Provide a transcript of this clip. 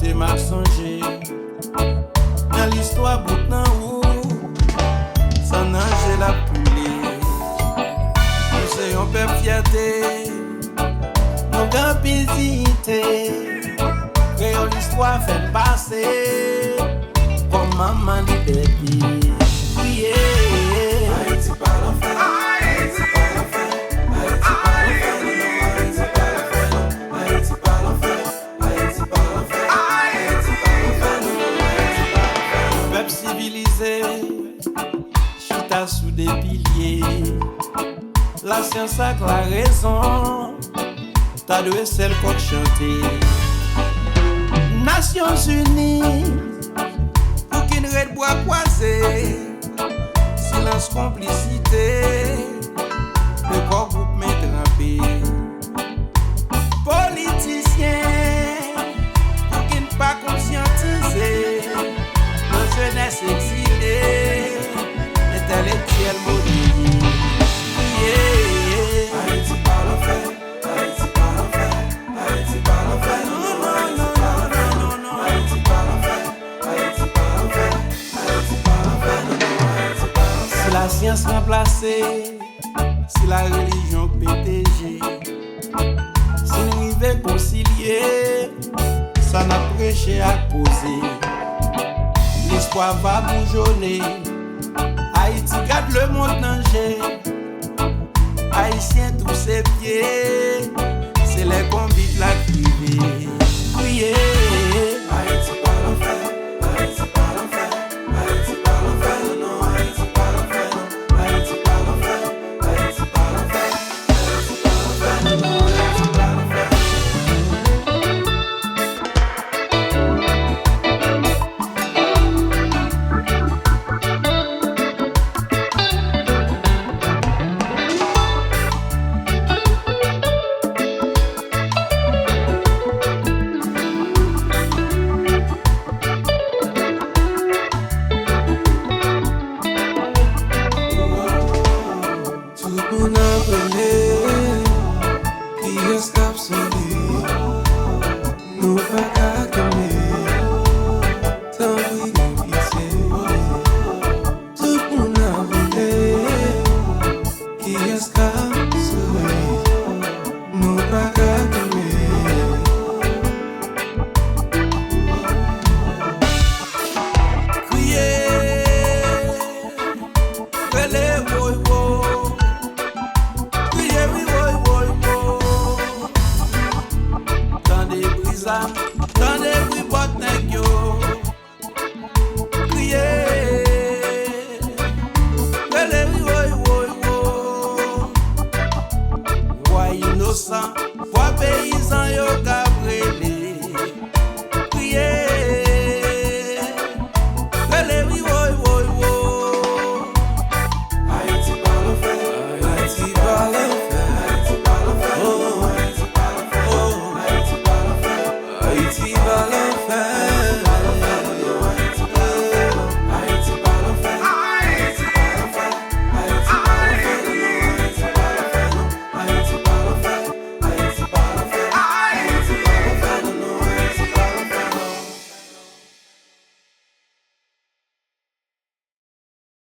côté m'a songé. Dans l'histoire bout nan ou, sans nager la poulie. Nous c'est un peuple fierté, nous grand visité. Créole l'histoire fait passer, comme maman liberté. Yeah. Haïti pas l'enfer, Haïti pas l'enfer, Haïti pas l'enfer, Haïti pas l'enfer, Haïti pas l'enfer, Haïti pas l'enfer, Haïti pas l'enfer. Peuple civilisé, chita sous des piliers. La science a la raison, t'as deux celles qu'on chanter. Nations Unies, pour qu'une red bois croisé. Silence, complicité, le corps groupe m'est trempé. Politiciens, pour qu'ils ne pas conscientiser, nos jeunesse exilée, intellectuel maudit. Yeah. Haïti pas l'enfer, Haïti pas l'enfer, Haïti pas l'enfer, non, non, non, non, non, Haïti pas l'enfer, Haïti pas l'enfer, Haïti pas l'enfer, non, Haïti pas l'enfer. Si la science remplacée, si la religion PTG, si nous arrivons concilier, ça n'a prêché à poser. L'espoir va bourgeonner, Haïti garde le monde danger. Haïtien tous ses pieds, c'est les combis de la privée. Priez. Haïti pas l'enfer, Haïti pas l'enfer, Haïti pas l'enfer, non, Haïti pas l'enfer, non, Haïti pas l'enfer, Haïti pas l'enfer, Haïti pas l'enfer, non, Haïti pas l'enfer. Dans des bruits, bottes